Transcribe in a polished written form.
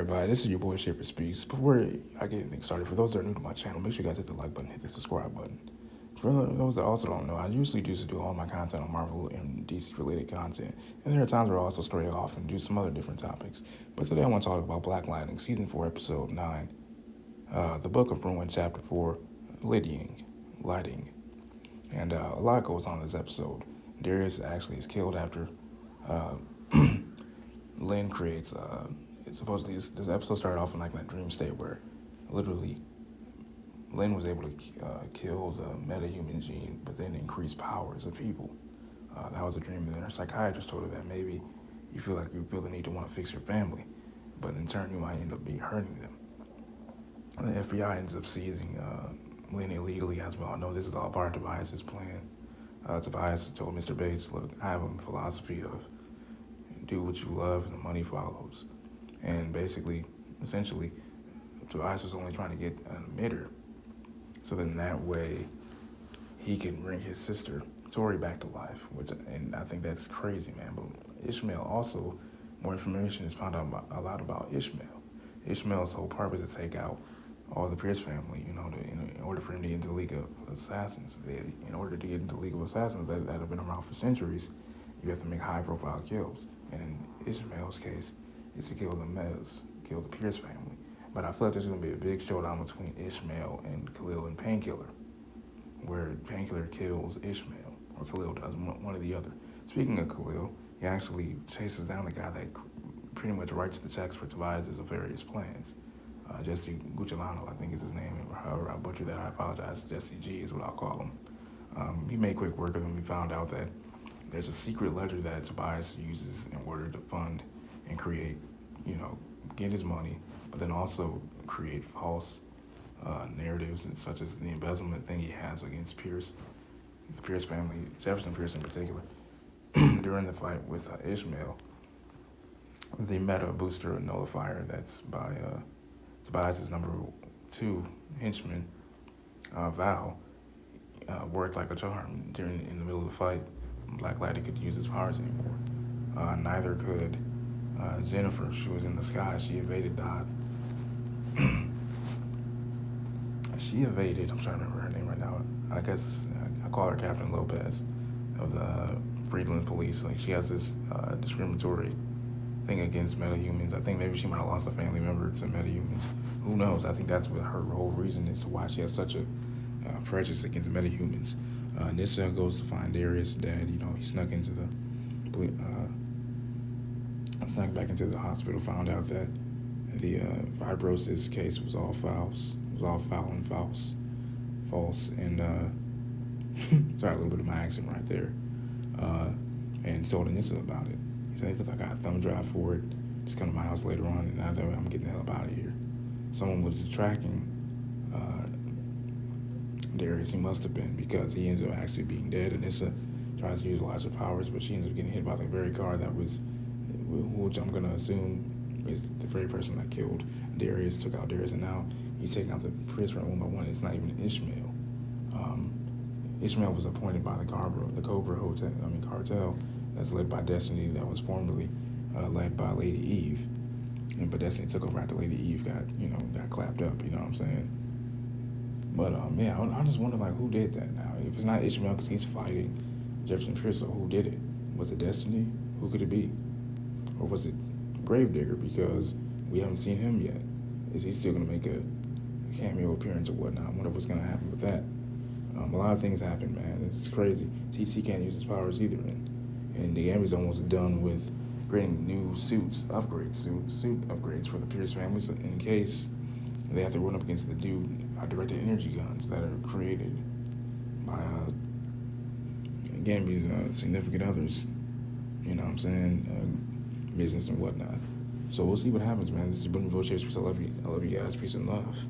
everybody, this is your boy Shaper Speaks. Before I get anything started, for those that are new to my channel, make sure you guys hit the like button, hit the subscribe button. For those that also don't know, I usually used to do all my content on Marvel and DC related content, and there are times where I also stray off and do some other different topics. But today I want to talk about Black Lyding, Season 4, Episode 9, the Book of Ruin, Chapter 4, Lyding. And a lot goes on in this episode. Darius actually is killed after Lynn creates, supposedly this episode started off in like in a dream state where literally Lynn was able to kill the metahuman gene, but then increase powers of people. That was a dream, and then her psychiatrist told her that maybe you feel the need to want to fix your family, but in turn you might end up hurting them. And the FBI ends up seizing Lynn illegally, as we all know. This is all part of Tobias's plan. Tobias told Mr. Bates, look, I have a philosophy of do what you love and the money follows. And basically, essentially, Tobias was only trying to get an emitter, so then that way he can bring his sister, Tori, back to life, and I think that's crazy, man. But Ishmael also, more information is found out a lot about Ishmael. Ishmael's whole purpose is to take out all the Pierce family, in order for him to get into the League of Assassins. In order to get into the League of Assassins that have been around for centuries, you have to make high-profile kills. And in Ishmael's case, it's to kill the Mez, kill the Pierce family. But I feel like there's going to be a big showdown between Ishmael and Khalil and Painkiller, where Painkiller kills Ishmael, or Khalil does, one or the other. Speaking of Khalil, he actually chases down the guy that pretty much writes the checks for Tobias' various plans. Jesse Gucciolano, I think is his name. However I butchered that, I apologize. Jesse G is what I'll call him. He made quick work of him. We found out that there's a secret ledger that Tobias uses in order to fund and create, get his money, but then also create false narratives, such as the embezzlement thing he has against Pierce, the Pierce family, Jefferson Pierce in particular. During the fight with Ishmael, the meta booster nullifier that's by Tobias' number 2 henchman, Val, worked like a charm. In the middle of the fight, Black Lyding could use his powers anymore. Neither could Jennifer. She was in the sky. She evaded Dodd. I'm trying to remember her name right now. I guess I call her Captain Lopez of the Freedland Police. Like, she has this discriminatory thing against metahumans. I think maybe she might have lost a family member to metahumans. Who knows? I think that's what her whole reason is to why she has such a prejudice against metahumans. Nissa goes to find Darius' dad. He snuck back into the hospital, found out that the fibrosis case was all false. It was all foul and false. And sorry, a little bit of my accent right there. And told Nissa about it. He said, look, I got a thumb drive for it. Just come to my house later on, and now that I'm getting the hell up out of here. Someone was tracking Darius. He must have been, because he ended up actually being dead. And Nissa tries to utilize her powers, but she ends up getting hit by the very car which I'm going to assume is the very person that killed Darius, took out Darius, and now he's taking out the prisoner one by one. It's not even Ishmael. Ishmael was appointed by the Cobra cartel that's led by Destiny, that was formerly led by Lady Eve. But Destiny took over after Lady Eve got clapped up, you know what I'm saying? But I just wonder, who did that now? If it's not Ishmael, because he's fighting Jefferson Pierce, so who did it? Was it Destiny? Who could it be? Or was it Gravedigger, because we haven't seen him yet? Is he still going to make a cameo appearance or whatnot? I wonder what's going to happen with that. A lot of things happen, man. It's crazy. TC can't use his powers either, and the Gambi's almost done with creating new suit upgrades for the Pierce families in case they have to run up against the directed energy guns that are created by Gambi's significant others. You know what I'm saying? Business and whatnot. So we'll see what happens, man. This is your boy Shaper Speaks. I love you guys. Peace and love.